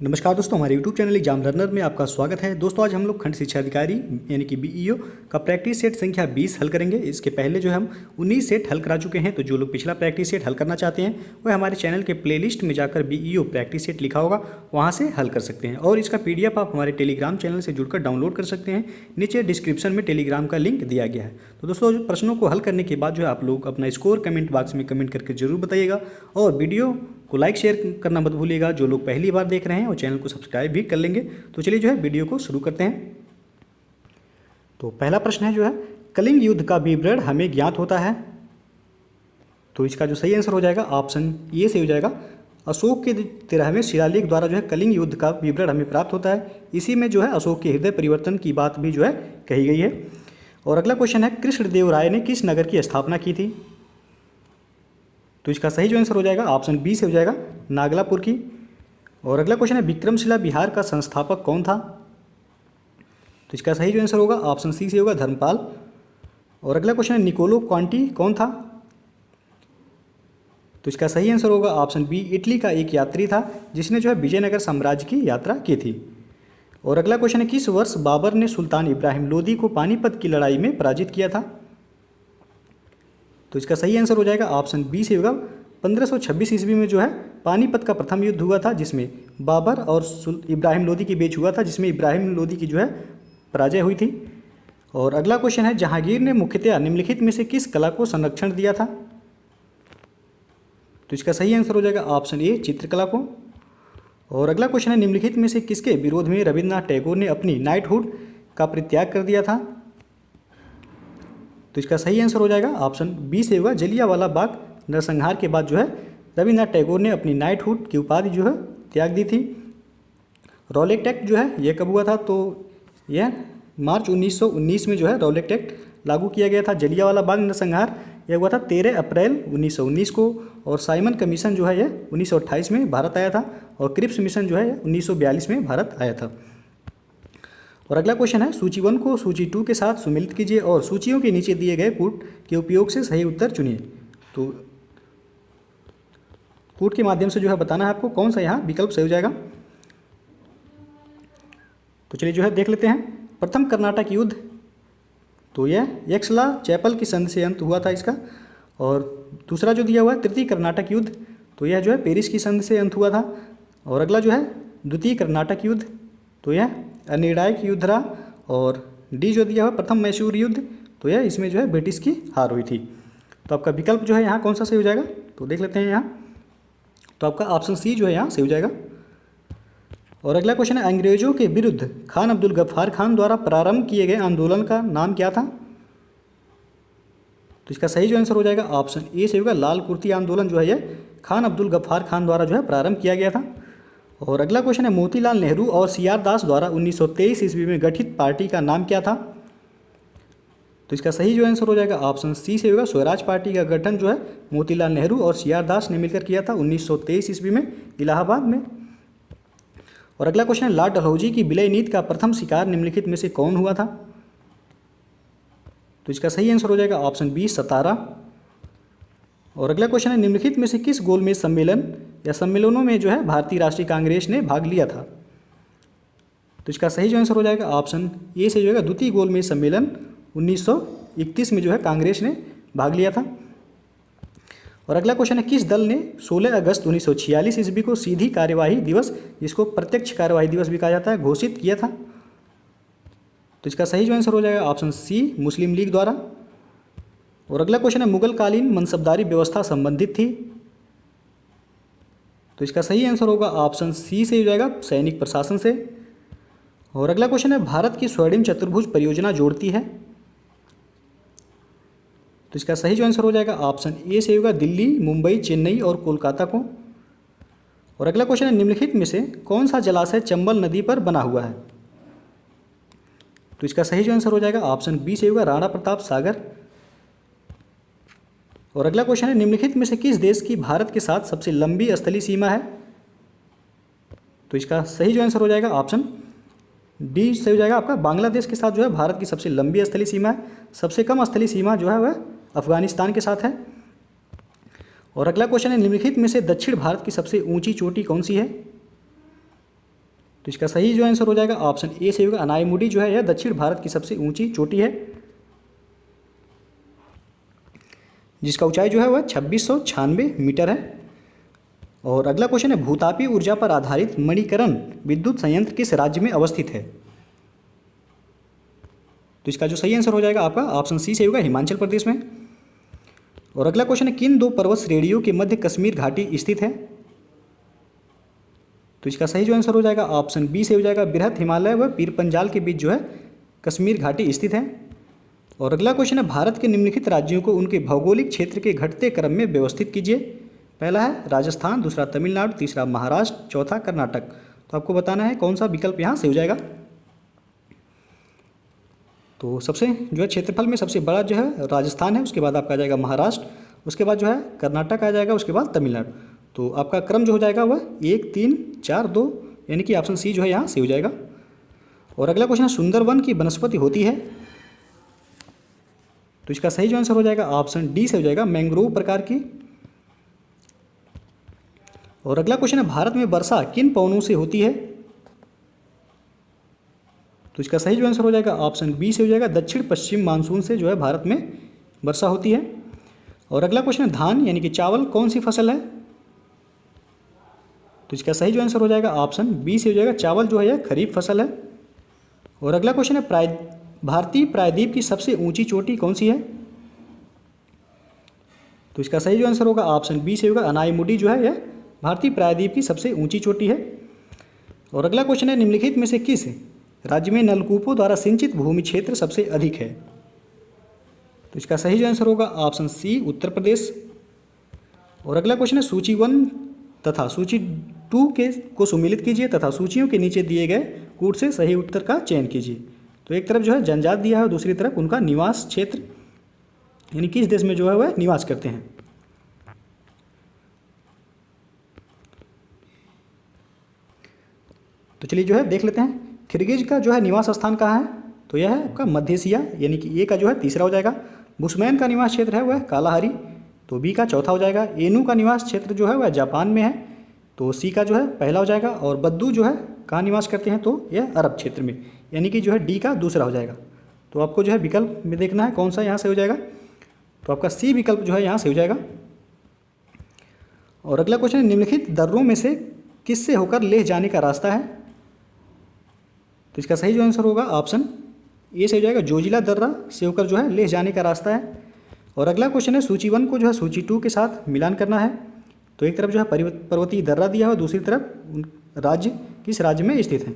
नमस्कार दोस्तों, हमारे YouTube चैनल एग्जाम लर्नर में आपका स्वागत है। दोस्तों आज हम लोग खंड शिक्षा अधिकारी यानी कि बीईओ का प्रैक्टिस सेट संख्या 20 हल करेंगे। इसके पहले जो हम 19 सेट हल करा चुके हैं, तो जो लोग पिछला प्रैक्टिस सेट हल करना चाहते हैं वह हमारे चैनल के प्लेलिस्ट में जाकर बीईओ प्रैक्टिस सेट लिखा होगा, वहाँ से हल कर सकते हैं। और इसका PDF आप हमारे टेलीग्राम चैनल से जुड़कर डाउनलोड कर सकते हैं। नीचे डिस्क्रिप्शन में टेलीग्राम का लिंक दिया गया है। तो दोस्तों प्रश्नों को हल करने के बाद जो है आप लोग अपना स्कोर कमेंट बॉक्स में कमेंट करके जरूर बताइएगा और वीडियो को लाइक शेयर करना मत भूलिएगा। जो लोग पहली बार देख रहे हैं और चैनल को सब्सक्राइब भी कर लेंगे। तो चलिए जो है वीडियो को शुरू करते हैं। तो पहला प्रश्न है जो है कलिंग युद्ध का विवरण हमें ज्ञात होता है। तो इसका जो सही आंसर हो जाएगा ऑप्शन ए से हो जाएगा। अशोक के 13वें शिलालेख द्वारा जो है कलिंग युद्ध का विवरण हमें प्राप्त होता है। इसी में जो है अशोक के हृदय परिवर्तन की बात भी जो है कही गई है। और अगला क्वेश्चन है कृष्णदेव राय ने किस नगर की स्थापना की थी। तो इसका सही जो आंसर हो जाएगा ऑप्शन बी से हो जाएगा नागलापुर की। और अगला क्वेश्चन है विक्रमशिला बिहार का संस्थापक कौन था। तो इसका सही जो आंसर होगा ऑप्शन सी से होगा धर्मपाल। और अगला क्वेश्चन है निकोलो क्वांटी कौन था। तो इसका सही आंसर होगा ऑप्शन बी इटली का एक यात्री था जिसने जो है विजयनगर साम्राज्य की यात्रा की थी। और अगला क्वेश्चन है किस वर्ष बाबर ने सुल्तान इब्राहिम लोदी को पानीपत की लड़ाई में पराजित किया था। तो इसका सही आंसर हो जाएगा ऑप्शन बी से होगा 1526 ईस्वी में जो है पानीपत का प्रथम युद्ध हुआ था जिसमें बाबर और इब्राहिम लोदी के बीच हुआ था, जिसमें इब्राहिम लोदी की जो है पराजय हुई थी। और अगला क्वेश्चन है जहांगीर ने मुख्यतः निम्नलिखित में से किस कला को संरक्षण दिया था। तो इसका सही आंसर हो जाएगा ऑप्शन ए चित्रकला को। और अगला क्वेश्चन है निम्नलिखित में से किसके विरोध में रविन्द्रनाथ टैगोर ने अपनी नाइटहुड का परित्याग कर दिया था। तो इसका सही आंसर हो जाएगा ऑप्शन बी से होगा जलियांवाला बाग नरसंहार के बाद जो है रविन्द्रनाथ टैगोर ने अपनी नाइटहुड की उपाधि जो है त्याग दी थी। रॉलेट एक्ट जो है यह कब हुआ था। तो यह मार्च 1919 में जो है रॉलेट एक्ट लागू किया गया था। जलियांवाला बाग नरसंहार यह हुआ था 13 अप्रैल 1919 को। और साइमन कमीशन जो है यह 1928 में भारत आया था। और क्रिप्स मिशन जो है 1942 में भारत आया था। और अगला क्वेश्चन है सूची 1 को सूची 2 के साथ सुमिलित कीजिए और सूचियों के नीचे दिए गए कूट के उपयोग से सही उत्तर चुनिए। तो कूट के माध्यम से जो है बताना है आपको कौन सा यहाँ विकल्प सही हो जाएगा। तो चलिए जो है देख लेते हैं। प्रथम कर्नाटक युद्ध तो यह यक्षला चैपल की संधि से अंत हुआ था इसका। और दूसरा जो दिया हुआ है तृतीय कर्नाटक युद्ध तो यह जो है पेरिस की संधि से अंत हुआ था। और अगला जो है द्वितीय कर्नाटक युद्ध तो यह अनिर्णायक युद्ध रहा। और डी जो दिया हुआ प्रथम मैसूर युद्ध तो यह इसमें जो है ब्रिटिश की हार हुई थी। तो आपका विकल्प जो है यहाँ कौन सा सही हो जाएगा। तो देख लेते हैं यहाँ। तो आपका ऑप्शन सी जो है यहाँ सही हो जाएगा। और अगला क्वेश्चन है अंग्रेजों के विरुद्ध खान अब्दुल गफ्फार खान द्वारा प्रारंभ किए गए आंदोलन का नाम क्या था। तो इसका सही जो आंसर हो जाएगा ऑप्शन ए से होगा लाल कुर्ती आंदोलन जो है यह खान अब्दुल गफ्फार खान द्वारा जो है प्रारंभ किया गया था। और अगला क्वेश्चन है मोतीलाल नेहरू और CR दास द्वारा 1923 ईस्वी में गठित पार्टी का नाम क्या था। तो इसका सही जो आंसर हो जाएगा ऑप्शन सी से होगा स्वराज पार्टी का गठन जो है मोतीलाल नेहरू और CR दास ने मिलकर किया था 1923 ईस्वी में इलाहाबाद में। और अगला क्वेश्चन है लॉर्ड डलहौजी की विलय नीति का प्रथम शिकार निम्नलिखित में से कौन हुआ था। तो इसका सही आंसर हो जाएगा ऑप्शन बी सतारा। और अगला क्वेश्चन है निम्नलिखित में से किस गोलमेज सम्मेलन या सम्मेलनों में जो है भारतीय राष्ट्रीय कांग्रेस ने भाग लिया था। तो इसका सही जो आंसर हो जाएगा ऑप्शन ए से जो है द्वितीय गोलमेज सम्मेलन 1931 में जो है कांग्रेस ने भाग लिया था। और अगला क्वेश्चन है किस दल ने 16 अगस्त 1946 ईस्वी को सीधी कार्यवाही दिवस, जिसको प्रत्यक्ष कार्यवाही दिवस भी कहा जाता है, घोषित किया था। तो इसका सही जो आंसर हो जाएगा ऑप्शन सी मुस्लिम लीग द्वारा। और अगला क्वेश्चन है मुगल कालीन मनसबदारी व्यवस्था संबंधित थी। तो इसका सही आंसर होगा ऑप्शन सी से हो जाएगा सैनिक प्रशासन से। और अगला क्वेश्चन है भारत की स्वर्णिम चतुर्भुज परियोजना जोड़ती है। तो इसका सही जो आंसर हो जाएगा ऑप्शन ए से होगा दिल्ली, मुंबई, चेन्नई और कोलकाता को। और अगला क्वेश्चन है निम्नलिखित में से कौन सा जलाशय चंबल नदी पर बना हुआ है। तो इसका सही जो आंसर हो जाएगा ऑप्शन बी से होगा राणा प्रताप सागर। और अगला क्वेश्चन है निम्नलिखित में से किस देश की भारत के साथ सबसे लंबी स्थलीय सीमा है। तो इसका सही जो आंसर हो जाएगा ऑप्शन डी से हो जाएगा आपका बांग्लादेश के साथ जो है भारत की सबसे लंबी स्थलीय सीमा है। सबसे कम स्थलीय सीमा जो है वह अफगानिस्तान के साथ है। और अगला क्वेश्चन है निम्नलिखित में से दक्षिण भारत की सबसे ऊंची चोटी कौन सी है। तो इसका सही जो आंसर हो जाएगा ऑप्शन ए से होगा। अनाईमुडी जो है यह दक्षिण भारत की सबसे ऊंची चोटी है, जिसका ऊंचाई जो है वह 2696 मीटर है। और अगला क्वेश्चन है, भूतापी ऊर्जा पर आधारित मणिकरण विद्युत संयंत्र किस राज्य में अवस्थित है? तो इसका जो सही आंसर हो जाएगा आपका ऑप्शन सी से होगा, हिमाचल प्रदेश में। और अगला क्वेश्चन है, किन दो पर्वत श्रेणियों के मध्य कश्मीर घाटी स्थित है? तो इसका सही जो आंसर हो जाएगा ऑप्शन बी से हो जाएगा, बृहत हिमालय व पीर पंजाल के बीच जो है कश्मीर घाटी स्थित है। और अगला क्वेश्चन है, भारत के निम्नलिखित राज्यों को उनके भौगोलिक क्षेत्र के घटते क्रम में व्यवस्थित कीजिए। पहला है राजस्थान, दूसरा तमिलनाडु, तीसरा महाराष्ट्र, चौथा कर्नाटक। तो आपको बताना है कौन सा विकल्प यहाँ से हो जाएगा। तो सबसे जो है क्षेत्रफल में सबसे बड़ा जो है राजस्थान है, उसके बाद आपका आ जाएगा महाराष्ट्र, उसके बाद जो है कर्नाटक आ जाएगा, उसके बाद तमिलनाडु। तो आपका क्रम जो हो जाएगा वह 1 3 4 2, यानी कि ऑप्शन सी जो है यहाँ से हो जाएगा। और अगला क्वेश्चन है, सुंदरवन की वनस्पति होती है? तो इसका सही जो आंसर हो जाएगा ऑप्शन डी से हो जाएगा, मैंग्रोव प्रकार की। और अगला क्वेश्चन है, भारत में वर्षा किन पवनों से होती है? तो इसका सही जो आंसर हो जाएगा ऑप्शन बी से हो जाएगा, दक्षिण पश्चिम मानसून से जो है भारत में वर्षा होती है। और अगला क्वेश्चन है, धान यानी कि चावल कौन सी फसल है? तो इसका सही जो आंसर हो जाएगा ऑप्शन बी से हो जाएगा, चावल जो है यह खरीफ फसल है। और अगला क्वेश्चन है, भारतीय प्रायद्वीप की सबसे ऊंची चोटी कौन सी है? तो इसका सही जो आंसर होगा ऑप्शन बी से होगा, अनाईमुडी जो है यह भारतीय प्रायद्वीप की सबसे ऊंची चोटी है। और अगला क्वेश्चन है, निम्नलिखित में से किस राज्य में नलकूपों द्वारा सिंचित भूमि क्षेत्र सबसे अधिक है? तो इसका सही जो आंसर होगा ऑप्शन सी, उत्तर प्रदेश। और अगला क्वेश्चन है, सूची 1 तथा सूची 2 को सुमेलित कीजिए तथा सूचियों के नीचे दिए गए कूट से सही उत्तर का चयन कीजिए। तो एक तरफ जो है जनजात दिया है और दूसरी तरफ उनका निवास क्षेत्र, यानी किस देश में जो है वह निवास करते हैं। तो चलिए जो है देख लेते हैं, किर्गिज का जो है निवास स्थान कहाँ है? तो यह है आपका मध्य एशिया, यानी कि ए का जो है तीसरा हो जाएगा। बुशमैन का निवास क्षेत्र है वह कालाहारी, तो बी का चौथा हो जाएगा। एनू का निवास क्षेत्र जो है वह जापान में है, तो सी का जो है पहला हो जाएगा। और बद्दू जो है कहाँ निवास करते हैं? तो यह अरब क्षेत्र में, यानी कि जो है डी का दूसरा हो जाएगा। तो आपको जो है विकल्प में देखना है कौन सा यहाँ से हो जाएगा। तो आपका सी विकल्प जो है यहाँ से हो जाएगा। और अगला क्वेश्चन, निम्नलिखित दर्रों में से किससे होकर लेह जाने का रास्ता है? तो इसका सही जो आंसर होगा ऑप्शन ए से हो जाएगा, जोजिला दर्रा से होकर जो है लेह जाने का रास्ता है। और अगला क्वेश्चन है, सूची 1 को जो है सूची 2 के साथ मिलान करना है। तो एक तरफ जो है पर्वतीय दर्रा दिया है और दूसरी तरफ राज्य किस राज्य में स्थित है।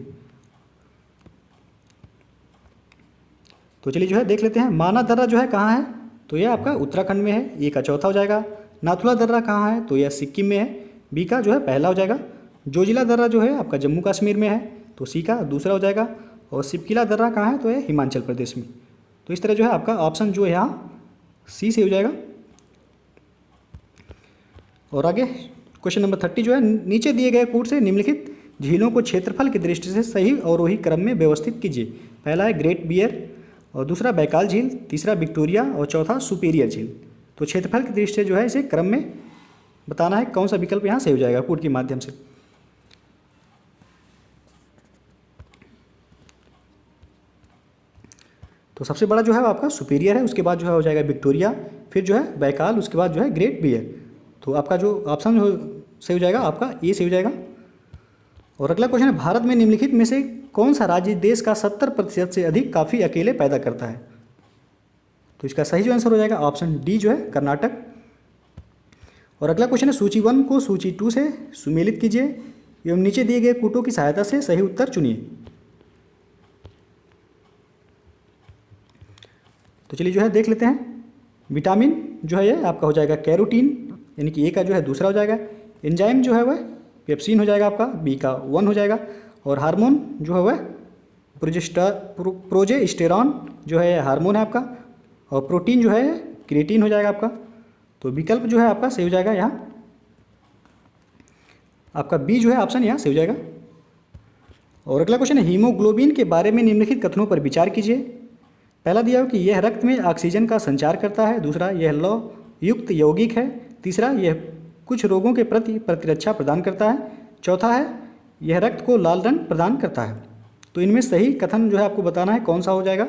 तो चलिए जो है देख लेते हैं, माना दर्रा जो है कहाँ है? तो यह आपका उत्तराखंड में है, ए का चौथा हो जाएगा। नाथुला दर्रा कहाँ है? तो यह सिक्किम में है, बी का जो है पहला हो जाएगा। जोजिला दर्रा जो है आपका जम्मू कश्मीर में है, तो सी का दूसरा हो जाएगा। और सिपकिला दर्रा कहाँ है? तो यह हिमाचल प्रदेश में। तो इस तरह जो है आपका ऑप्शन जो है यहाँ सी से हो जाएगा। और आगे क्वेश्चन नंबर 30 जो है, नीचे दिए गए कूट से निम्नलिखित झीलों को क्षेत्रफल की दृष्टि से सही और वही क्रम में व्यवस्थित कीजिए। पहला है ग्रेट बियर, और दूसरा बैकाल झील, तीसरा विक्टोरिया और चौथा सुपीरियर झील। तो क्षेत्रफल की दृष्टि से जो है इसे क्रम में बताना है कौन सा विकल्प यहाँ से हो जाएगा कूट के माध्यम से। तो सबसे बड़ा जो है आपका सुपीरियर है, उसके बाद जो है हो जाएगा विक्टोरिया, फिर जो है बैकाल, उसके बाद जो है ग्रेट बियर। तो आपका जो ऑप्शन से हो जाएगा आपका ए से हो जाएगा। और अगला क्वेश्चन है, भारत में निम्नलिखित में से कौन सा राज्य देश का 70% से अधिक कॉफ़ी अकेले पैदा करता है? तो इसका सही जो आंसर हो जाएगा ऑप्शन डी जो है कर्नाटक। और अगला क्वेश्चन है, सूची 1 को सूची 2 से सुमेलित कीजिए एवं नीचे दिए गए कूटों की सहायता से सही उत्तर चुनिए। तो चलिए जो है देख लेते हैं, विटामिन जो है ये आपका हो जाएगा कैरोटीन, यानी कि ए का जो है दूसरा हो जाएगा। एंजाइम जो है वह पेप्सिन हो जाएगा आपका, बी का 1 हो जाएगा। और हार्मोन जो है वह प्रोजेस्टेरॉन जो है हार्मोन है आपका। और प्रोटीन जो है क्रिएटिन हो जाएगा आपका। तो विकल्प जो है आपका सही हो जाएगा यहाँ, आपका बी जो है ऑप्शन यहाँ से हो जाएगा। और अगला क्वेश्चन है, हीमोग्लोबिन के बारे में निम्नलिखित कथनों पर विचार कीजिए। पहला दिया हो कि यह रक्त में ऑक्सीजन का संचार करता है, दूसरा यह लौह युक्त यौगिक है, तीसरा यह कुछ रोगों के प्रति प्रतिरक्षा प्रदान करता है, चौथा है यह रक्त को लाल रंग प्रदान करता है। तो इनमें सही कथन जो है आपको बताना है कौन सा हो जाएगा।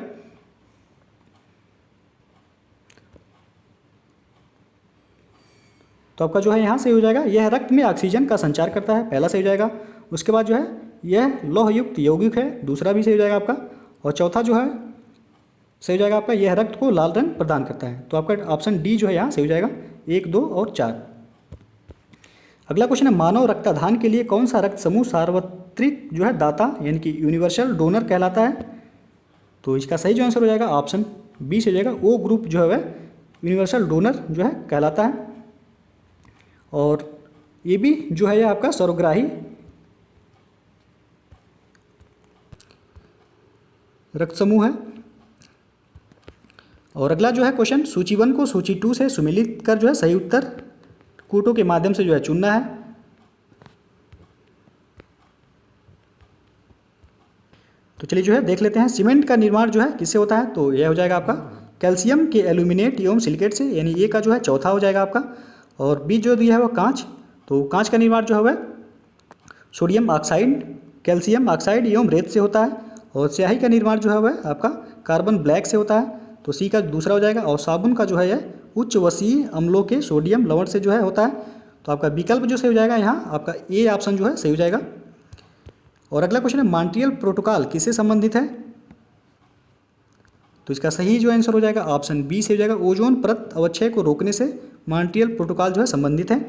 तो आपका जो है यहाँ सही हो जाएगा, यह रक्त में ऑक्सीजन का संचार करता है, पहला सही हो जाएगा। उसके बाद जो है यह लौहयुक्त यौगिक है, दूसरा भी सही हो जाएगा आपका। और चौथा जो है सही हो जाएगा आपका, यह रक्त को लाल रंग प्रदान करता है। तो आपका ऑप्शन डी जो है यहाँ सही हो जाएगा, 1, 2 और 4। अगला क्वेश्चन है, मानव रक्तदान के लिए कौन सा रक्त समूह सार्वत्रिक जो है दाता यानी कि यूनिवर्सल डोनर कहलाता है। तो इसका सही जो आंसर हो जाएगा ऑप्शन बी से हो जाएगा, ओ ग्रुप जो है वह यूनिवर्सल डोनर जो है कहलाता है। और ये भी जो है आपका सर्वग्राही रक्त समूह है। और अगला जो है क्वेश्चन, सूची 1 को सूची 2 से सुमेलित कर जो है सही उत्तर कूटों के माध्यम से जो है चुनना है। तो चलिए जो है देख लेते हैं, सीमेंट का निर्माण जो है किससे होता है। तो यह हो जाएगा आपका कैल्शियम के एल्यूमिनेट एवं सिलिकेट से, यानी ए का जो है चौथा हो जाएगा आपका। और बी जो दिया है वो कांच, तो कांच का निर्माण जो है वह सोडियम ऑक्साइड, कैल्शियम ऑक्साइड एवं रेत से होता है। और स्याही का निर्माण जो है वह आपका कार्बन ब्लैक से होता है, तो सी का दूसरा हो जाएगा। और साबुन का जो है यह उच्च वसीय अम्लों के सोडियम लवण से जो है होता है। तो आपका विकल्प जो सही हो जाएगा यहाँ आपका ए ऑप्शन जो है सही हो जाएगा। और अगला क्वेश्चन है, मॉन्ट्रियल प्रोटोकॉल किससे संबंधित है। तो इसका सही जो आंसर हो जाएगा ऑप्शन बी से हो जाएगा, ओजोन परत अवक्षय को रोकने से मॉन्ट्रियल प्रोटोकॉल जो है संबंधित है।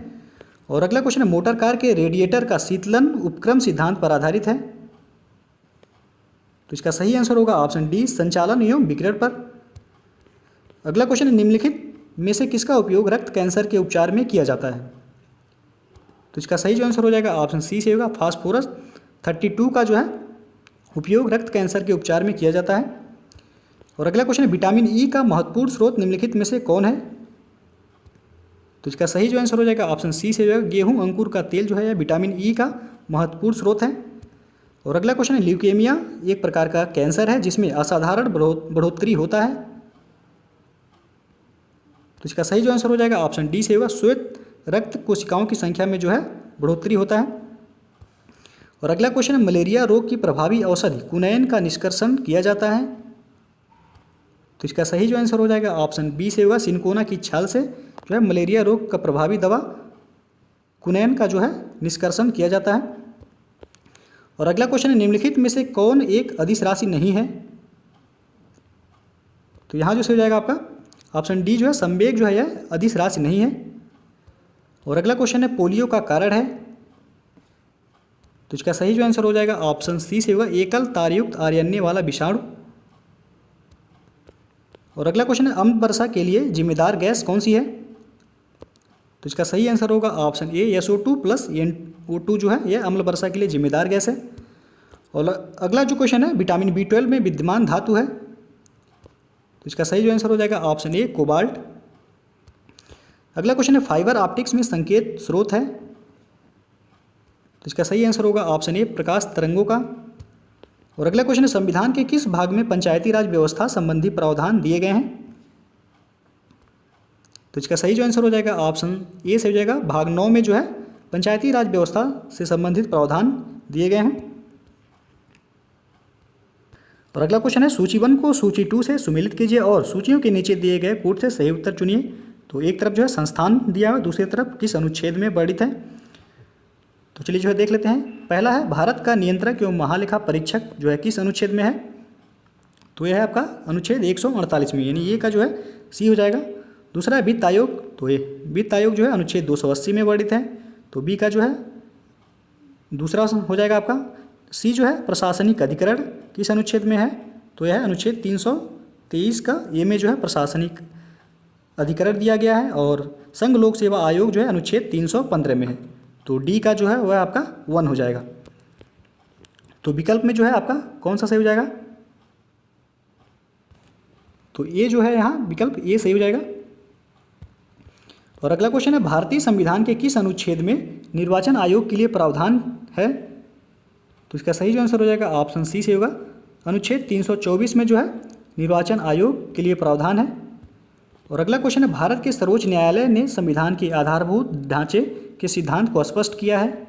और अगला क्वेश्चन है, मोटर कार के रेडिएटर का शीतलन उपक्रम सिद्धांत पर आधारित है। तो इसका सही आंसर होगा ऑप्शन डी, संचालन एवं विकिरण पर। अगला क्वेश्चन है, निम्नलिखित में से किसका उपयोग रक्त कैंसर के उपचार में किया जाता है। तो इसका सही जो आंसर हो जाएगा ऑप्शन सी से होगा, फास्फोरस 32 का जो है उपयोग रक्त कैंसर के उपचार में किया जाता है। और अगला क्वेश्चन है, विटामिन ई का महत्वपूर्ण स्रोत निम्नलिखित में से कौन है। तो इसका सही जो आंसर हो जाएगा ऑप्शन सी से हो जाएगा, गेहूं अंकुर का तेल जो है यह विटामिन ई का महत्वपूर्ण स्रोत है। और अगला क्वेश्चन है, ल्यूकेमिया एक प्रकार का कैंसर है जिसमें असाधारण बढ़ोतरी होता है। तो इसका सही जो आंसर हो जाएगा ऑप्शन डी से होगा, श्वेत रक्त कोशिकाओं की संख्या में जो है बढ़ोतरी होता है। और अगला क्वेश्चन है, मलेरिया रोग की प्रभावी औषधि कुनैन का निष्कर्षण किया जाता है। तो इसका सही जो आंसर हो जाएगा ऑप्शन बी से होगा, सिनकोना की छाल से जो है मलेरिया रोग का प्रभावी दवा कुनैन का जो है निष्कर्षण किया जाता है। और अगला क्वेश्चन है, निम्नलिखित में से कौन एक अदिश राशि नहीं है। तो यहाँ जो सही हो जाएगा आपका ऑप्शन डी जो है, संवेग जो है यह अदिश राशि नहीं है। और अगला क्वेश्चन है, पोलियो का कारण है। तो इसका सही जो आंसर हो जाएगा ऑप्शन सी से होगा, एकल तारयुक्त आरएनए वाला विषाणु। और अगला क्वेश्चन है, अम्ल वर्षा के लिए जिम्मेदार गैस कौन सी है। तो इसका सही आंसर होगा option A, SO2 plus NO2 जो है यह अम्ल वर्षा के लिए जिम्मेदार गैस है। और अगला जो क्वेश्चन है, विटामिन B12 में विद्यमान धातु है। तो इसका सही जो आंसर हो जाएगा ऑप्शन ए, कोबाल्ट। अगला क्वेश्चन है, फाइबर ऑप्टिक्स में संकेत स्रोत है। तो इसका सही आंसर होगा ऑप्शन ए, प्रकाश तरंगों का। और अगला क्वेश्चन है, संविधान के किस भाग में पंचायती राज व्यवस्था संबंधी प्रावधान दिए गए हैं। तो इसका सही जो आंसर हो जाएगा ऑप्शन ए से हो जाएगा, भाग 9 में जो है पंचायती राज व्यवस्था से संबंधित प्रावधान दिए गए हैं। और अगला क्वेश्चन है, सूची 1 को सूची 2 से सुमेलित कीजिए और सूचियों के नीचे दिए गए कूट से सही उत्तर चुनिए। तो एक तरफ जो है संस्थान दिया हुआ, दूसरी तरफ किस अनुच्छेद में वर्णित है। तो चलिए जो है देख लेते हैं। पहला है, भारत का नियंत्रक एवं महालेखा परीक्षक जो है किस अनुच्छेद में है। तो यह है आपका अनुच्छेद 148 में, यानी ये का जो है सी हो जाएगा। दूसरा है वित्त आयोग, तो ये वित्त आयोग जो है अनुच्छेद 280 में वर्णित है, तो बी का जो है दूसरा हो जाएगा आपका। सी जो है प्रशासनिक अधिकरण किस अनुच्छेद में है, तो यह है अनुच्छेद 323 का ए में जो है प्रशासनिक अधिकरण दिया गया है। और संघ लोक सेवा आयोग जो है अनुच्छेद 315 में है, तो डी का जो है वह आपका 1 हो जाएगा। तो विकल्प में जो है आपका कौन सा सही हो जाएगा, तो ये जो है यहाँ विकल्प ए सही हो जाएगा। और अगला क्वेश्चन है, भारतीय संविधान के किस अनुच्छेद में निर्वाचन आयोग के लिए प्रावधान है। तो इसका सही जो आंसर हो जाएगा ऑप्शन सी से होगा, अनुच्छेद 324 में जो है निर्वाचन आयोग के लिए प्रावधान है। और अगला क्वेश्चन है, भारत के सर्वोच्च न्यायालय ने संविधान के आधारभूत ढांचे के सिद्धांत को स्पष्ट किया है।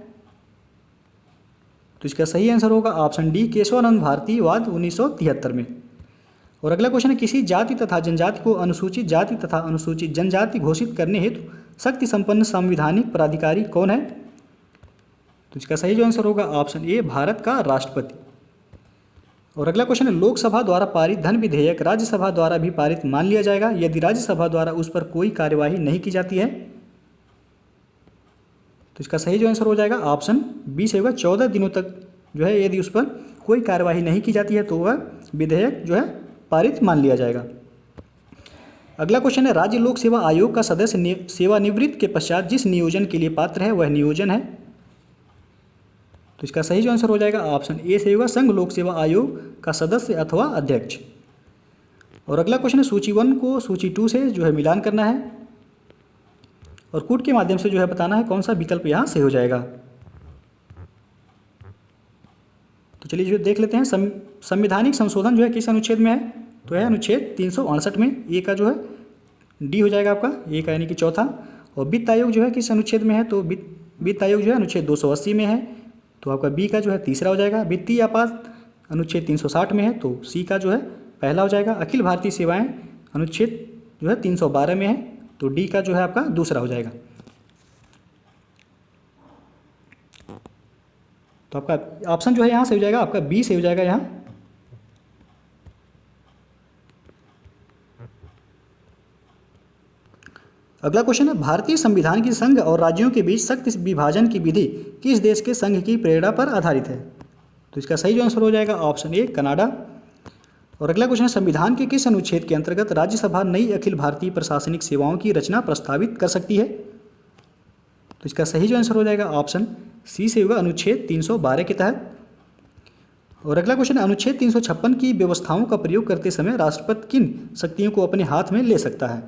तो इसका सही आंसर होगा ऑप्शन डी केशवानंद भारतीवाद 1973 में। और अगला क्वेश्चन है, किसी जाति तथा जनजाति को अनुसूचित जाति तथा अनुसूचित जनजाति घोषित करने हेतु शक्ति संपन्न संवैधानिक प्राधिकारी कौन है? तो इसका सही जो आंसर होगा ऑप्शन ए भारत का राष्ट्रपति। और अगला क्वेश्चन है, लोकसभा द्वारा पारित धन विधेयक राज्यसभा द्वारा भी पारित मान लिया जाएगा यदि राज्यसभा द्वारा उस पर कोई कार्यवाही नहीं की जाती है? तो इसका सही जो आंसर हो जाएगा ऑप्शन बी से होगा 14 दिनों तक जो है यदि उस पर कोई कार्यवाही नहीं की जाती है तो वह विधेयक जो है पारित मान लिया जाएगा। अगला क्वेश्चन है, राज्य लोक सेवा आयोग का सदस्य सेवानिवृत्ति के पश्चात जिस नियोजन के लिए पात्र है वह नियोजन है? तो इसका सही जो आंसर हो जाएगा ऑप्शन ए से होगा संघ लोक सेवा आयोग का सदस्य अथवा अध्यक्ष। और अगला क्वेश्चन है, सूची 1 को सूची 2 से जो है मिलान करना है और कूट के माध्यम से जो है बताना है कौन सा विकल्प यहाँ से हो जाएगा। तो चलिए जो देख लेते हैं, संवैधानिक संशोधन जो है किस अनुच्छेद में है? तो है अनुच्छेद 368 में। ए का जो है डी हो जाएगा आपका, ए का यानी कि चौथा। और वित्त आयोग जो है किस अनुच्छेद में है? तो वित्त आयोग जो है अनुच्छेद 280 में है, तो आपका बी का जो है तीसरा हो जाएगा। वित्तीय आपात अनुच्छेद 360 में है, तो सी का जो है पहला हो जाएगा। अखिल भारतीय सेवाएं अनुच्छेद जो है 312 में है, तो डी का जो है आपका दूसरा हो जाएगा। तो आपका ऑप्शन जो है यहाँ से हो जाएगा आपका बी से हो जाएगा यहाँ। अगला क्वेश्चन है, भारतीय संविधान की संघ और राज्यों के बीच शक्ति विभाजन की विधि किस देश के संघ की प्रेरणा पर आधारित है? तो इसका सही जो आंसर हो जाएगा ऑप्शन ए कनाडा। और अगला क्वेश्चन है, संविधान के किस अनुच्छेद के अंतर्गत राज्यसभा नई अखिल भारतीय प्रशासनिक सेवाओं की रचना प्रस्तावित कर सकती है? तो इसका सही जो आंसर हो जाएगा ऑप्शन सी से होगा अनुच्छेद 312 के तहत। और अगला क्वेश्चन है, अनुच्छेद 356 की व्यवस्थाओं का प्रयोग करते समय राष्ट्रपति किन शक्तियों को अपने हाथ में ले सकता है?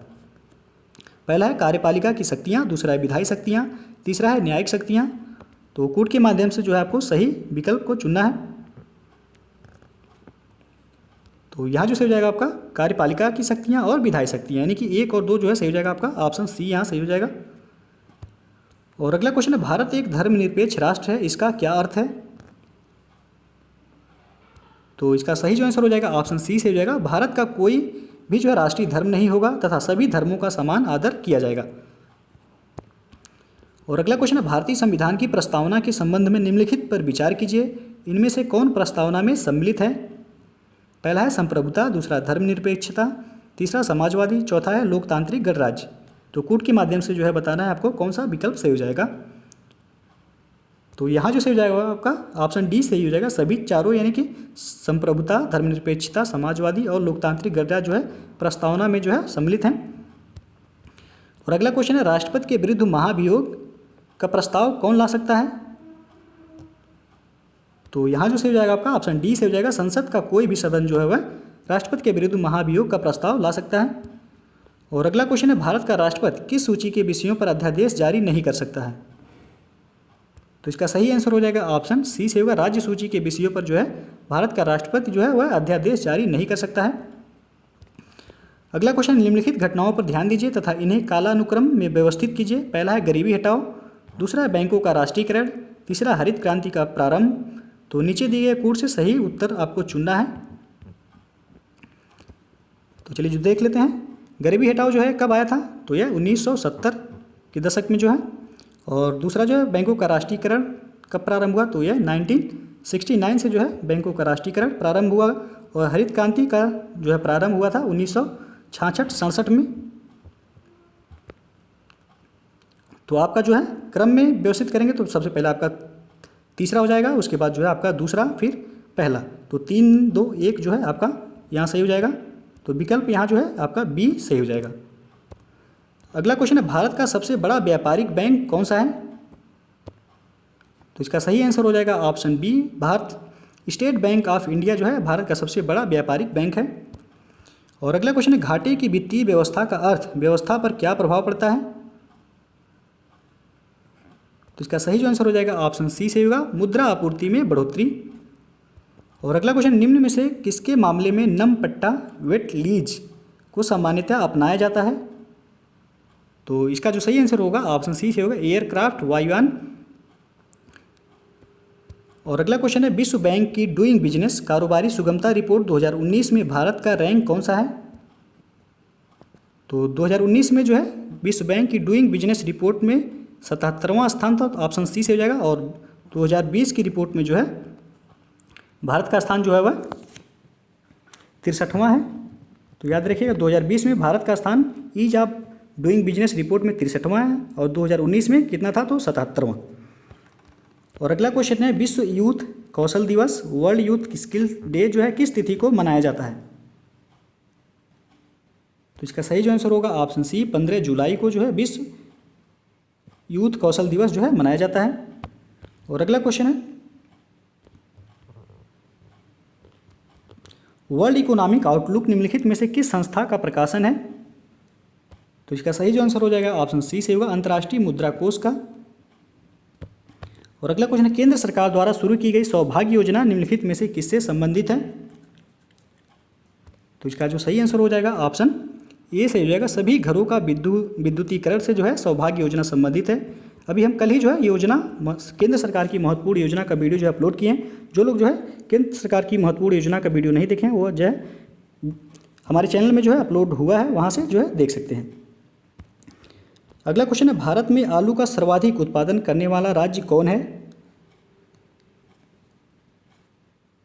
पहला है कार्यपालिका की शक्तियाँ, दूसरा है विधायी शक्तियाँ, तीसरा है न्यायिक शक्तियाँ। तो कूट के माध्यम से जो है आपको सही विकल्प को चुनना है। तो यहाँ जो सही हो जाएगा आपका कार्यपालिका की शक्तियाँ और विधायी शक्तियाँ, यानी कि 1 और 2 जो है सही हो जाएगा आपका ऑप्शन सी यहाँ सही हो जाएगा। और अगला क्वेश्चन है, भारत एक धर्मनिरपेक्ष राष्ट्र है, इसका क्या अर्थ है? तो इसका सही जो आंसर हो जाएगा ऑप्शन सी से हो जाएगा भारत का कोई भी जो है राष्ट्रीय धर्म नहीं होगा तथा सभी धर्मों का समान आदर किया जाएगा। और अगला क्वेश्चन है, भारतीय संविधान की प्रस्तावना के संबंध में निम्नलिखित पर विचार कीजिए, इनमें से कौन प्रस्तावना में सम्मिलित है? पहला है संप्रभुता, दूसरा धर्मनिरपेक्षता, तीसरा समाजवादी, चौथा है लोकतांत्रिक गणराज्य। तो कूट के माध्यम से जो है बताना है आपको कौन सा विकल्प सही हो जाएगा। तो यहाँ जो सही हो जाएगा आपका ऑप्शन डी सही हो जाएगा, सभी चारों यानी कि संप्रभुता, धर्मनिरपेक्षता, समाजवादी और लोकतांत्रिक गणराज्य जो है प्रस्तावना में जो है सम्मिलित हैं। और अगला क्वेश्चन है, राष्ट्रपति के विरुद्ध महाभियोग का प्रस्ताव कौन ला सकता है? तो यहाँ जो सही हो जाएगा आपका ऑप्शन डी से हो जाएगा, संसद का कोई भी सदन जो है वह राष्ट्रपति के विरुद्ध महाभियोग का प्रस्ताव ला सकता है। और अगला क्वेश्चन है, भारत का राष्ट्रपति किस सूची के विषयों पर अध्यादेश जारी नहीं कर सकता है? तो इसका सही आंसर हो जाएगा ऑप्शन सी से होगा, राज्य सूची के विषयों पर जो है भारत का राष्ट्रपति जो है वह अध्यादेश जारी नहीं कर सकता है। अगला क्वेश्चन, निम्नलिखित घटनाओं पर ध्यान दीजिए तथा इन्हें कालानुक्रम में व्यवस्थित कीजिए। पहला है गरीबी हटाओ, दूसरा है बैंकों का राष्ट्रीयकरण, तीसरा हरित क्रांति का प्रारंभ। तो नीचे दिए गए कूट से सही उत्तर आपको चुनना है। तो चलिए जो देख लेते हैं, गरीबी हटाओ जो है कब आया था? तो यह 1970 के दशक में जो है। और दूसरा जो है बैंकों का राष्ट्रीयकरण कब प्रारंभ हुआ? तो यह 1969 से जो है बैंकों का राष्ट्रीयकरण प्रारंभ हुआ। और हरित क्रांति का जो है प्रारंभ हुआ था 1966-67 में। तो आपका जो है क्रम में व्यवस्थित करेंगे तो सबसे पहले आपका तीसरा हो जाएगा, उसके बाद जो है आपका दूसरा, फिर पहला। तो 3, 2, 1 जो है आपका यहाँ सही हो जाएगा। तो विकल्प यहाँ जो है आपका बी सही हो जाएगा। अगला क्वेश्चन है, भारत का सबसे बड़ा व्यापारिक बैंक कौन सा है? तो इसका सही आंसर हो जाएगा option B, Bharat state bank of India जो है भारत का सबसे बड़ा व्यापारिक बैंक है। और अगला क्वेश्चन है, घाटे की वित्तीय व्यवस्था का अर्थ व्यवस्था पर क्या प्रभाव पड़ता है? तो इसका सही जो आंसर हो जाएगा ऑप्शन सी से होगा, मुद्रा आपूर्ति में बढ़ोतरी। और अगला क्वेश्चन, निम्न में से किसके मामले में नम पट्टा वेट लीज को सामान्यतः अपनाया जाता है? तो इसका जो सही आंसर होगा ऑप्शन सी से होगा, एयरक्राफ्ट वायुयान। और अगला क्वेश्चन है, विश्व बैंक की डूइंग बिजनेस कारोबारी सुगमता रिपोर्ट 2019 में भारत का रैंक कौन सा है? तो 2019 में जो है विश्व बैंक की डूइंग बिजनेस रिपोर्ट में 77वां स्थान था, तो ऑप्शन सी से हो जाएगा। और 2020 की रिपोर्ट में जो है भारत का स्थान जो है वह 63वां है। तो याद रखिएगा 2020 में भारत का स्थान ease of doing business report में 63वां है और 2019 में कितना था? तो 77वां। और अगला क्वेश्चन है, विश्व यूथ कौशल दिवस वर्ल्ड यूथ स्किल डे जो है किस तिथि को मनाया जाता है? तो इसका सही जो आंसर होगा ऑप्शन सी, 15 जुलाई को जो है विश्व यूथ कौशल दिवस जो है मनाया जाता है। और अगला क्वेश्चन है, वर्ल्ड इकोनॉमिक आउटलुक निम्नलिखित में से किस संस्था का प्रकाशन है? तो इसका सही जो आंसर हो जाएगा ऑप्शन सी से होगा, अंतर्राष्ट्रीय मुद्रा कोष का। और अगला क्वेश्चन है, केंद्र सरकार द्वारा शुरू की गई सौभाग्य योजना निम्नलिखित में से किससे संबंधित है? तो इसका जो सही आंसर हो जाएगा ऑप्शन ए से हो जाएगा, सभी घरों का विद्युतीकरण से जो है सौभाग्य योजना संबंधित है। अभी हम कल ही जो है योजना केंद्र सरकार की महत्वपूर्ण योजना का वीडियो जो है अपलोड किए हैं। जो लोग जो है केंद्र सरकार की महत्वपूर्ण योजना का वीडियो नहीं देखे हैं वो जो है हमारे चैनल में जो है अपलोड हुआ है, वहाँ से जो है देख सकते हैं। अगला क्वेश्चन है, भारत में आलू का सर्वाधिक उत्पादन करने वाला राज्य कौन है?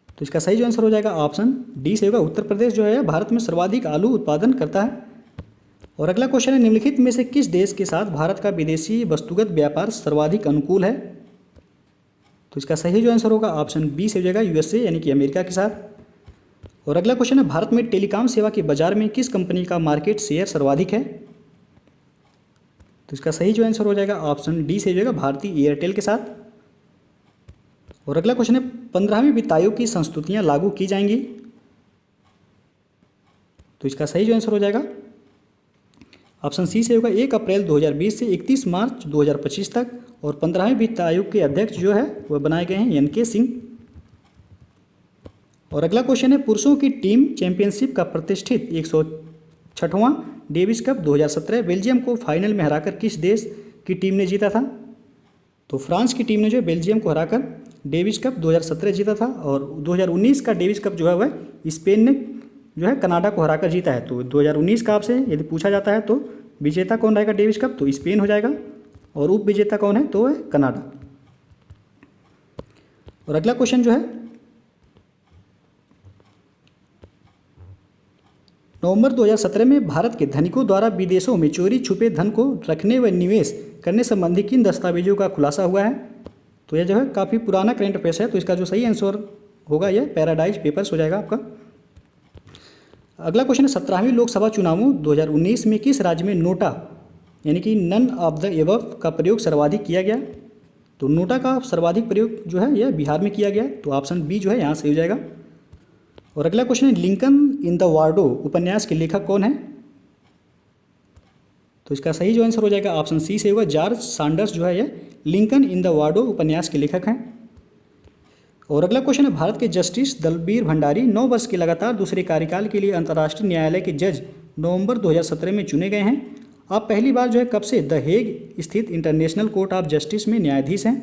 तो इसका सही जो आंसर हो जाएगा ऑप्शन डी से होगा, उत्तर प्रदेश जो है भारत में सर्वाधिक आलू उत्पादन करता है। और अगला क्वेश्चन है, निम्नलिखित में से किस देश के साथ भारत का विदेशी वस्तुगत व्यापार सर्वाधिक अनुकूल है? तो इसका सही जो आंसर होगा ऑप्शन बी से हो जाएगा, यूएसए यानी कि अमेरिका के साथ। और अगला क्वेश्चन है, भारत में टेलीकॉम सेवा के बाजार में किस कंपनी का मार्केट शेयर सर्वाधिक है? तो इसका सही जो आंसर हो जाएगा ऑप्शन डी से हो जाएगा, भारतीय एयरटेल के साथ। और अगला क्वेश्चन है, 15वीं वित्त आयोग की संस्तुतियाँ लागू की जाएंगी? तो इसका सही जो आंसर हो जाएगा ऑप्शन सी से होगा, 1 अप्रैल 2020 से 31 मार्च 2025 तक। और 15वें वित्त आयोग के अध्यक्ष जो है वह बनाए गए हैं एन.के. सिंह। और अगला क्वेश्चन है, पुरुषों की टीम चैंपियनशिप का प्रतिष्ठित 106वां डेविस कप 2017 बेल्जियम को फाइनल में हराकर किस देश की टीम ने जीता था? तो फ्रांस की टीम ने जो है बेल्जियम को हराकर डेविस कप 2017 जीता था। और 2019 का डेविस कप जो है वह स्पेन ने जो है कनाडा को हराकर जीता है। तो 2019 का आपसे यदि पूछा जाता है तो विजेता कौन रहेगा डेविस कप? तो स्पेन हो जाएगा। और उप विजेता कौन है? तो है कनाडा। और अगला क्वेश्चन जो है, नवंबर 2017 में भारत के धनिकों द्वारा विदेशों में चोरी छुपे धन को रखने व निवेश करने संबंधी किन दस्तावेजों का खुलासा हुआ है? तो यह जो है काफ़ी पुराना करंट अफेयर्स है, तो इसका जो सही आंसर होगा यह पैराडाइज पेपर्स हो जाएगा आपका। अगला क्वेश्चन है, 17वीं लोकसभा चुनावों 2019 में किस राज्य में नोटा यानी कि नन ऑफ द एबव का प्रयोग सर्वाधिक किया गया? तो नोटा का सर्वाधिक प्रयोग जो है यह बिहार में किया गया। तो ऑप्शन बी जो है यहाँ से हो जाएगा। और अगला क्वेश्चन है, लिंकन इन द वार्डो उपन्यास के लेखक कौन है? तो इसका सही जो आंसर हो जाएगा ऑप्शन सी से होगा, जॉर्ज सैंडर्स जो है यह लिंकन इन द वार्डो उपन्यास के लेखक हैं। और अगला क्वेश्चन है, भारत के जस्टिस दलबीर भंडारी 9 वर्ष के लगातार दूसरे कार्यकाल के लिए अंतर्राष्ट्रीय न्यायालय के जज नवंबर 2017 में चुने गए हैं। आप पहली बार जो है कब से द हेग स्थित इंटरनेशनल कोर्ट ऑफ जस्टिस में न्यायाधीश हैं?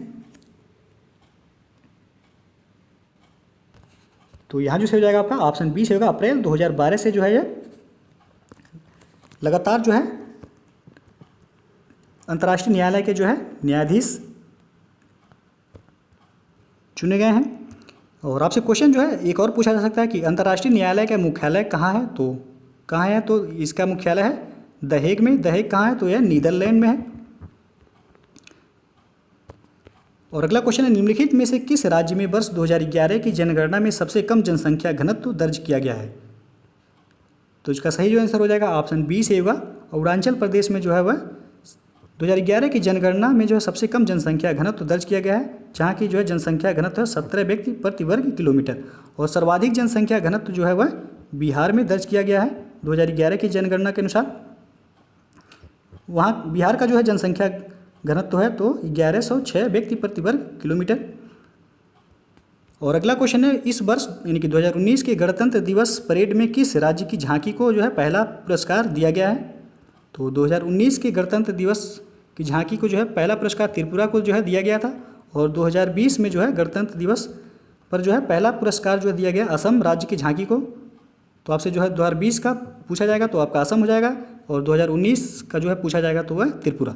तो यहाँ जो से हो जाएगा आपका ऑप्शन बी से होगा, अप्रैल 2012 से जो है यह लगातार जो है अंतर्राष्ट्रीय न्यायालय के जो है न्यायाधीश चुने गए हैं। और आपसे क्वेश्चन जो है एक और पूछा जा सकता है कि अंतर्राष्ट्रीय न्यायालय का मुख्यालय कहाँ है? तो कहाँ है? तो इसका मुख्यालय है द हेग में। द हेग कहाँ है? तो यह नीदरलैंड में है। और अगला क्वेश्चन है, निम्नलिखित में से किस राज्य में वर्ष 2011 की जनगणना में सबसे कम जनसंख्या घनत्व दर्ज किया गया है? तो इसका सही जो आंसर हो जाएगा ऑप्शन बी से होगा, अरुणाचल प्रदेश में जो है वह 2011 की जनगणना में जो है सबसे कम जनसंख्या घनत्व दर्ज किया गया है, जहाँ की जो है जनसंख्या घनत्व है 17 व्यक्ति प्रति वर्ग किलोमीटर। और सर्वाधिक जनसंख्या घनत्व जो है वह बिहार में दर्ज किया गया है 2011 की जनगणना के अनुसार। वहाँ बिहार का जो है जनसंख्या घनत्व है तो 1106 व्यक्ति प्रति वर्ग किलोमीटर। और अगला क्वेश्चन है, इस वर्ष यानी कि 2019 के गणतंत्र दिवस परेड में किस राज्य की झांकी को जो है पहला पुरस्कार दिया गया है? तो 2019 के गणतंत्र दिवस की झांकी को जो है पहला पुरस्कार त्रिपुरा को जो है दिया गया था। और 2020 में जो है गणतंत्र दिवस पर जो है पहला पुरस्कार जो है दिया गया असम राज्य की झांकी को। तो आपसे जो है 2020 का पूछा जाएगा तो आपका असम हो जाएगा, और 2019 का जो है पूछा जाएगा तो वह त्रिपुरा।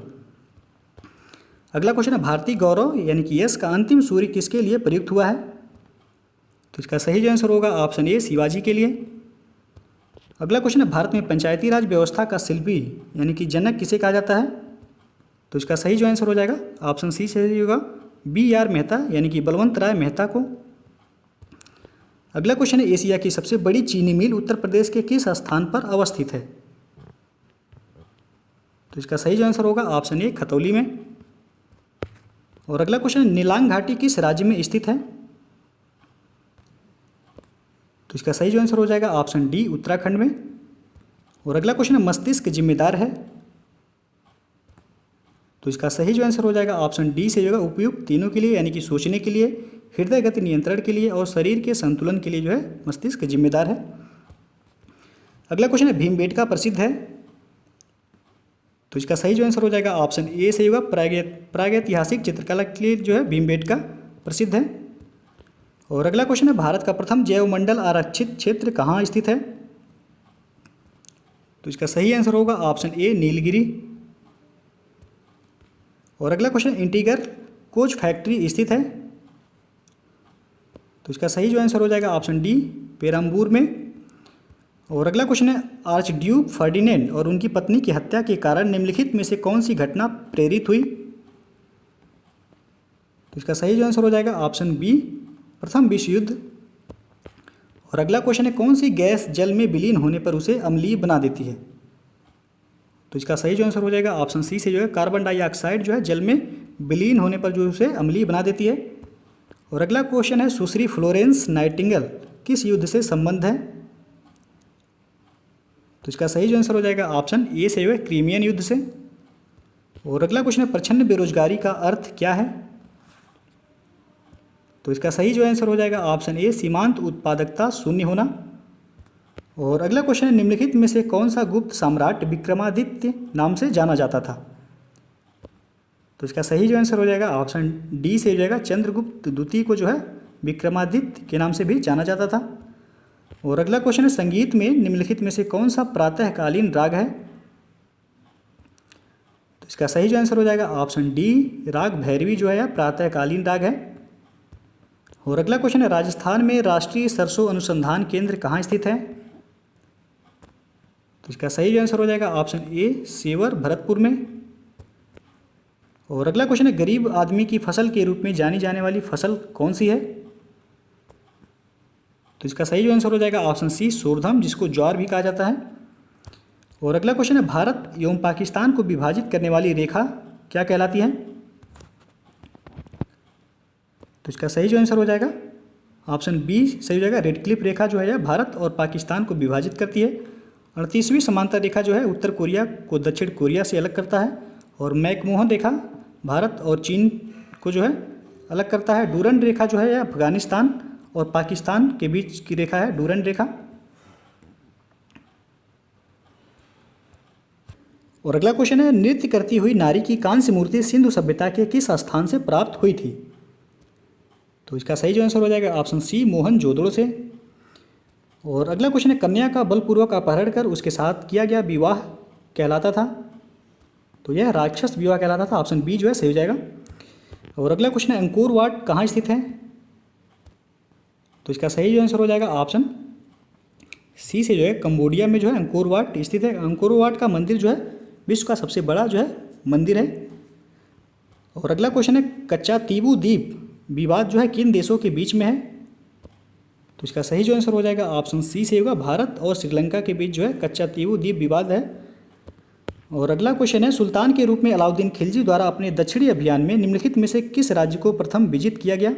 अगला क्वेश्चन है भारतीय गौरव यानी कि यश का अंतिम सूर्य किसके लिए प्रयुक्त हुआ है? तो इसका सही जो आंसर होगा ऑप्शन ए शिवाजी के लिए। अगला क्वेश्चन है भारत में पंचायती राज व्यवस्था का शिल्पी यानी कि जनक किसे कहा जाता है? तो इसका सही जो आंसर हो जाएगा ऑप्शन सी सही होगा BR मेहता यानी कि बलवंत राय मेहता को। अगला क्वेश्चन है एशिया की सबसे बड़ी चीनी मिल उत्तर प्रदेश के किस स्थान पर अवस्थित है? तो इसका सही जो आंसर होगा ऑप्शन ए खतौली में। और अगला क्वेश्चन है नीलांग घाटी किस राज्य में स्थित है? तो इसका सही जो आंसर हो जाएगा ऑप्शन डी उत्तराखंड में। और अगला क्वेश्चन है मस्तिष्क जिम्मेदार है? तो इसका सही जो आंसर हो जाएगा ऑप्शन डी से होगा उपयुक्त तीनों के लिए यानी कि सोचने के लिए, हृदय गति नियंत्रण के लिए और शरीर के संतुलन के लिए जो है मस्तिष्क जिम्मेदार है। अगला क्वेश्चन है भीमबेटका प्रसिद्ध है? तो इसका सही जो आंसर हो जाएगा ऑप्शन ए से होगा प्रागैतिहासिक चित्रकला के लिए जो है भीमबेटका प्रसिद्ध है। और अगला क्वेश्चन है भारत का प्रथम जैवमंडल आरक्षित क्षेत्र कहाँ स्थित है? तो इसका सही आंसर होगा ऑप्शन ए नीलगिरी। और अगला क्वेश्चन इंटीगर कोच फैक्ट्री स्थित है? तो इसका सही जो आंसर हो जाएगा ऑप्शन डी पेराम्बूर में। और अगला क्वेश्चन है आर्च ड्यूक फर्डिनेंड और उनकी पत्नी की हत्या के कारण निम्नलिखित में से कौन सी घटना प्रेरित हुई? तो इसका सही जो आंसर हो जाएगा ऑप्शन बी प्रथम विश्व युद्ध। और अगला क्वेश्चन है कौन सी गैस जल में विलीन होने पर उसे अम्लीय बना देती है? तो इसका सही जो आंसर हो जाएगा ऑप्शन सी से जो है कार्बन डाइऑक्साइड जो है जल में विलीन होने पर जो उसे अम्लीय बना देती है। और अगला क्वेश्चन है सुश्री फ्लोरेंस नाइटिंगेल किस युद्ध से संबंध है? तो इसका सही जो आंसर हो जाएगा ऑप्शन ए से है क्रीमियन युद्ध से। और अगला क्वेश्चन है प्रच्छन्न बेरोजगारी का अर्थ क्या है? तो इसका सही जो आंसर हो जाएगा ऑप्शन ए सीमांत उत्पादकता शून्य होना। और अगला क्वेश्चन है निम्नलिखित में से कौन सा गुप्त सम्राट विक्रमादित्य नाम से जाना जाता था? तो इसका सही जो आंसर हो जाएगा ऑप्शन डी से हो जाएगा चंद्रगुप्त द्वितीय को जो है विक्रमादित्य के नाम से भी जाना जाता था। और अगला क्वेश्चन है संगीत में निम्नलिखित में से कौन सा प्रातःकालीन राग है? तो इसका सही जो आंसर हो जाएगा ऑप्शन डी राग भैरवी जो है प्रातःकालीन राग है। और अगला क्वेश्चन है राजस्थान में राष्ट्रीय सरसों अनुसंधान केंद्र कहाँ स्थित है? तो इसका सही जो आंसर हो जाएगा ऑप्शन ए सेवर भरतपुर में। और अगला क्वेश्चन है गरीब आदमी की फसल के रूप में जानी जाने वाली फसल कौन सी है? तो इसका सही जो आंसर हो जाएगा ऑप्शन सी सोरधम जिसको ज्वार भी कहा जाता है। और अगला क्वेश्चन है भारत एवं पाकिस्तान को विभाजित करने वाली रेखा क्या कहलाती है? तो इसका सही जो आंसर हो जाएगा ऑप्शन बी सही हो जाएगा रेड क्लिफ रेखा जो है भारत और पाकिस्तान को विभाजित करती है। 38वीं समांतर रेखा जो है उत्तर कोरिया को दक्षिण कोरिया से अलग करता है। और मैकमोहन रेखा भारत और चीन को जो है अलग करता है। डूरंड रेखा जो है यह अफगानिस्तान और पाकिस्तान के बीच की रेखा है डूरंड रेखा। और अगला क्वेश्चन है नृत्य करती हुई नारी की कांस्य मूर्ति सिंधु सभ्यता के किस स्थान से प्राप्त हुई थी? तो इसका सही जो आंसर हो जाएगा ऑप्शन सी मोहनजोदड़ो से। और अगला क्वेश्चन है कन्या का बलपूर्वक अपहरण कर उसके साथ किया गया विवाह कहलाता था? तो यह राक्षस विवाह कहलाता था। ऑप्शन बी जो है सही हो जाएगा। और अगला क्वेश्चन है अंकोर वाट कहाँ स्थित है? तो इसका सही जो आंसर हो जाएगा ऑप्शन सी से जो है कंबोडिया में जो है अंकोर वाट स्थित है। अंकोर वाट का मंदिर जो है विश्व का सबसे बड़ा जो है मंदिर है। और अगला क्वेश्चन है कच्चा तीबू द्वीप विवाद जो है किन देशों के बीच में है? तो इसका सही जो आंसर हो जाएगा ऑप्शन सी से होगा भारत और श्रीलंका के बीच जो है कच्चा तीबू द्वीप विवाद है। और अगला क्वेश्चन है सुल्तान के रूप में अलाउद्दीन खिलजी द्वारा अपने दक्षिणी अभियान में निम्नलिखित में से किस राज्य को प्रथम विजित किया गया?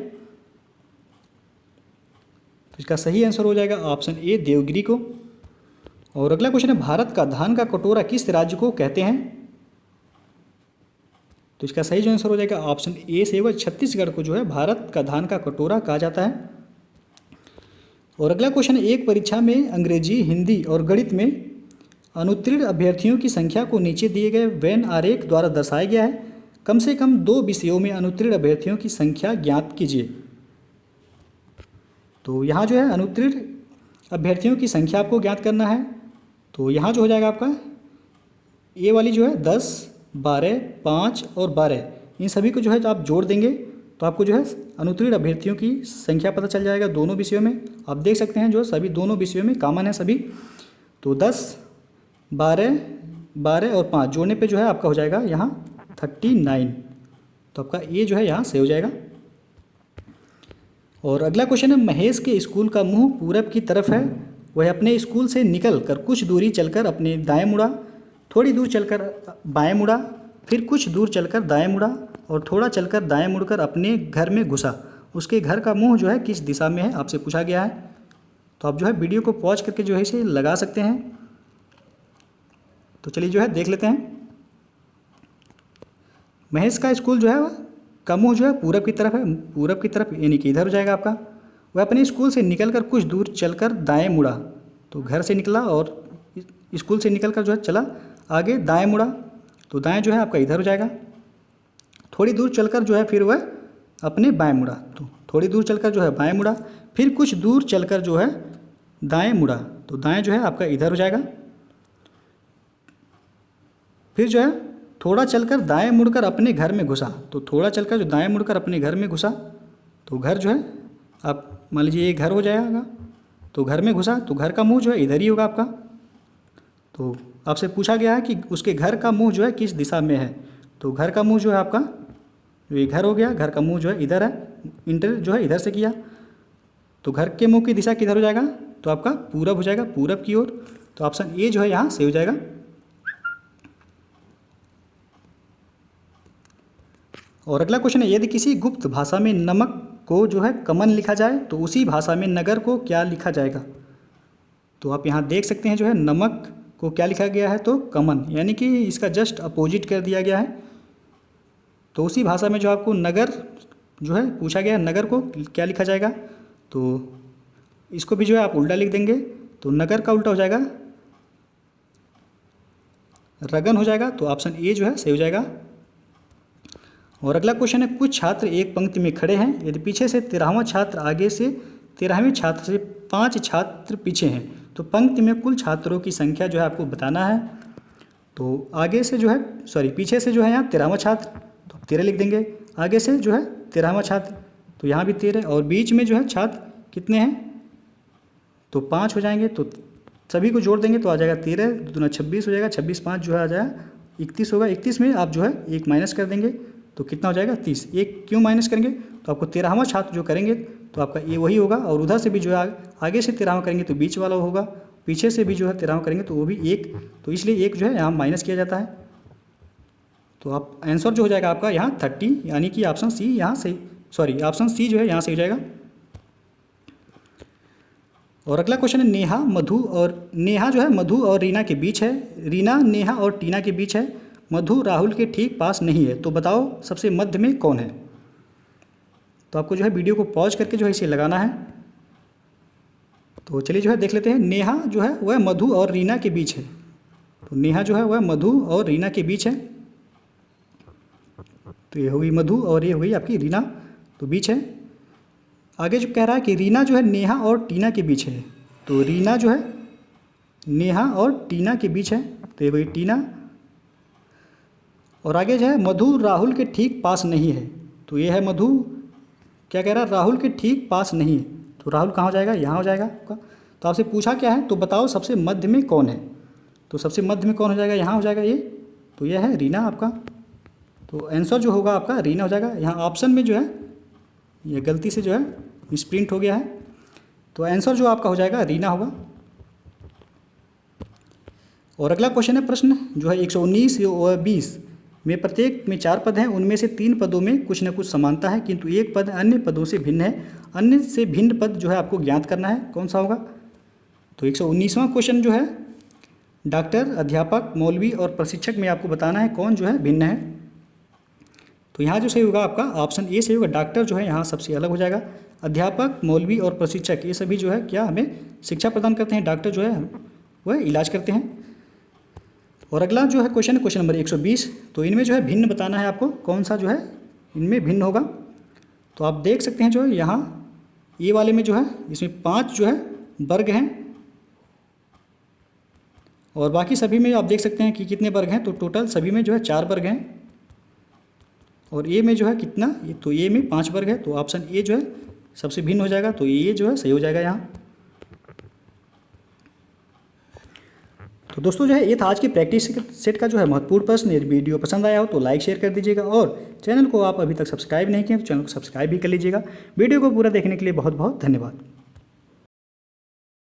तो इसका सही आंसर हो जाएगा ऑप्शन ए देवगिरी को। और अगला क्वेश्चन है भारत का धान का कटोरा किस राज्य को कहते हैं? तो इसका सही जो आंसर हो जाएगा ऑप्शन ए से होगा छत्तीसगढ़ को जो है भारत का धान का कटोरा कहा जाता है। और अगला क्वेश्चन है एक परीक्षा में अंग्रेजी हिंदी और गणित में अनुत्तीर्ण अभ्यर्थियों की संख्या को नीचे दिए गए वेन आरेख द्वारा दर्शाया गया है। कम से कम 2 विषयों में अनुत्तीर्ण अभ्यर्थियों की संख्या ज्ञात कीजिए। तो यहाँ जो है अनुत्तीर्ण अभ्यर्थियों की संख्या आपको ज्ञात करना है। तो यहाँ जो हो जाएगा आपका ये वाली जो है 10, 12, 5 और 12, इन सभी को जो है आप जोड़ देंगे तो आपको जो है अनुत्तीर्ण अभ्यर्थियों की संख्या पता चल जाएगा दोनों विषयों में। आप देख सकते हैं जो सभी दोनों विषयों में कॉमन है सभी। तो 10, 12, 12 और 5 जोड़ने पे जो है आपका हो जाएगा यहाँ 39। तो आपका ये जो है यहाँ से हो जाएगा। और अगला क्वेश्चन है, महेश के स्कूल का मुंह पूरब की तरफ है। वह अपने स्कूल से निकल कर कुछ दूरी चलकर अपने दाएं मुड़ा, थोड़ी दूर चलकर बाएं मुड़ा, फिर कुछ दूर चलकर दाएं मुड़ा और थोड़ा चलकर दाएं मुड़कर अपने घर में घुसा। उसके घर का मुंह जो है किस दिशा में है आपसे पूछा गया है। तो आप जो है वीडियो को पॉज करके जो है इसे लगा सकते हैं। तो चलिए जो है देख लेते हैं। महेश का स्कूल जो है वह का मुंह जो है पूरब की तरफ है, पूरब की तरफ यानी कि इधर हो जाएगा आपका। वह अपने स्कूल से निकलकर कुछ दूर चलकर दाएं मुड़ा। तो घर से निकला और स्कूल से निकलकर जो है चला आगे दाएं मुड़ा। तो दाएं जो है आपका इधर हो जाएगा। थोड़ी दूर चलकर जो है फिर वह अपने बाएं मुड़ा। तो थोड़ी दूर चलकर जो है बाएं मुड़ा, फिर कुछ दूर चलकर जो है दाएं मुड़ा। तो दाएं जो है आपका इधर हो जाएगा। फिर जो है थोड़ा चलकर दाएं मुड़कर अपने घर में घुसा। तो थोड़ा चलकर जो दाएं मुड़कर अपने घर में घुसा, तो घर जो है आप मान लीजिए ये घर हो जाएगा। तो घर में घुसा तो घर का मुंह जो है इधर ही होगा आपका। तो आपसे पूछा गया है कि उसके घर का मुंह जो है किस दिशा में है। तो घर का मुंह जो है आपका ये घर हो गया, घर का मुंह जो है इधर है, इंटर जो है इधर से किया। तो घर के मुंह की दिशा किधर हो जाएगा, तो आपका पूरब हो जाएगा, पूरब की ओर। तो ऑप्शन ए जो है यहाँ से हो जाएगा। और अगला क्वेश्चन है, यदि किसी गुप्त भाषा में नमक को जो है कमन लिखा जाए तो उसी भाषा में नगर को क्या लिखा जाएगा। तो आप यहाँ देख सकते हैं जो है नमक को क्या लिखा गया है, तो कमन, यानी कि इसका जस्ट अपोजिट कर दिया गया है। तो उसी भाषा में जो आपको नगर जो है पूछा गया है, नगर को क्या लिखा जाएगा। तो इसको भी जो है आप उल्टा लिख देंगे। तो नगर का उल्टा हो जाएगा रगन हो जाएगा। तो ऑप्शन ए जो है सही हो जाएगा। और अगला क्वेश्चन है, कुछ छात्र एक पंक्ति में खड़े हैं। यदि पीछे से 13वां छात्र आगे से 13वें छात्र से 5 छात्र पीछे हैं तो पंक्ति में कुल छात्रों की संख्या जो है आपको बताना है। तो आगे से जो है पीछे से जो है यहाँ 13वां छात्र, तो 13 लिख देंगे। आगे से जो है 13वां छात्र, तो यहाँ भी 13। और बीच में जो है छात्र कितने हैं, तो 5 हो जाएंगे। तो सभी को जोड़ देंगे तो आ जाएगा 13 दूना 26 हो जाएगा। 26 5 जो है आ जाएगा 31 होगा। 31 में आप जो है एक माइनस कर देंगे तो कितना हो जाएगा 30। एक क्यों माइनस करेंगे, तो आपको 13वां छात्र जो करेंगे तो आपका ये वही होगा। और उधर से भी जो है आगे से 13वां करेंगे तो बीच वाला होगा, पीछे से भी जो है 13वां करेंगे तो वो भी एक। तो इसलिए एक जो है यहाँ माइनस किया जाता है। तो आप आंसर जो हो जाएगा आपका यहाँ 30, यानी कि ऑप्शन सी यहाँ से ऑप्शन सी जो है यहाँ से हो जाएगा। और अगला क्वेश्चन है, नेहा जो है मधु और रीना के बीच है। रीना नेहा और टीना के बीच है। मधु राहुल के ठीक पास नहीं है। तो बताओ सबसे मध्य में कौन है। तो आपको जो है वीडियो को पॉज करके जो है इसे लगाना है। तो चलिए जो है देख लेते हैं। नेहा जो है वह मधु और रीना के बीच है। तो नेहा जो है वह मधु और रीना के बीच है। तो ये होगी मधु और ये होगी आपकी रीना, तो बीच है। आगे जो कह रहा है कि रीना जो है नेहा और टीना के बीच है। तो रीना जो है नेहा और टीना के बीच है, तो ये होगी टीना। और आगे जो है मधु राहुल के ठीक पास नहीं है। तो ये है मधु, क्या कह रहा है, राहुल के ठीक पास नहीं है। तो राहुल कहाँ हो जाएगा, यहाँ हो जाएगा आपका। तो आपसे पूछा क्या है, तो बताओ सबसे मध्य में कौन है। तो सबसे मध्य में कौन हो जाएगा, यहाँ हो जाएगा ये। तो यह है रीना आपका। तो आंसर जो होगा आपका रीना हो जाएगा। यहाँ ऑप्शन में जो है ये गलती से जो है मिसप्रिंट हो गया है। तो आंसर जो आपका हो जाएगा रीना होगा। और अगला क्वेश्चन है, प्रश्न जो है 119 और 20 में प्रत्येक में 4 पद हैं। उनमें से 3 पदों में कुछ न कुछ समानता है किंतु एक पद अन्य पदों से भिन्न है। अन्य से भिन्न पद जो है आपको ज्ञात करना है, कौन सा होगा। तो 119वां क्वेश्चन जो है, डॉक्टर, अध्यापक, मौलवी और प्रशिक्षक में आपको बताना है कौन जो है भिन्न है। तो यहाँ जो सही होगा आपका ऑप्शन ए सही होगा। डॉक्टर जो है यहाँ सबसे अलग हो जाएगा। अध्यापक, मौलवी और प्रशिक्षक ये सभी जो है क्या हमें शिक्षा प्रदान करते हैं। डॉक्टर जो है वह इलाज करते हैं। और अगला जो है क्वेश्चन नंबर 120। तो इनमें जो है भिन्न बताना है आपको, कौन सा जो है इनमें भिन्न होगा। तो आप देख सकते हैं जो है यहाँ ये वाले में जो है इसमें 5 जो है वर्ग हैं और बाकी सभी में आप देख सकते हैं कि कितने वर्ग हैं। तो टोटल सभी में जो है 4 वर्ग हैं और ए में जो है कितना, तो ए में 5 वर्ग है। तो ऑप्शन ए जो है सबसे भिन्न हो जाएगा, तो ये जो है सही हो जाएगा यहाँ। तो दोस्तों जो है ये था आज की प्रैक्टिस सेट का जो है महत्वपूर्ण प्रश्न। यदि वीडियो पसंद आया हो तो लाइक शेयर कर दीजिएगा और चैनल को आप अभी तक सब्सक्राइब नहीं किए तो चैनल को सब्सक्राइब भी कर लीजिएगा। वीडियो को पूरा देखने के लिए बहुत बहुत धन्यवाद।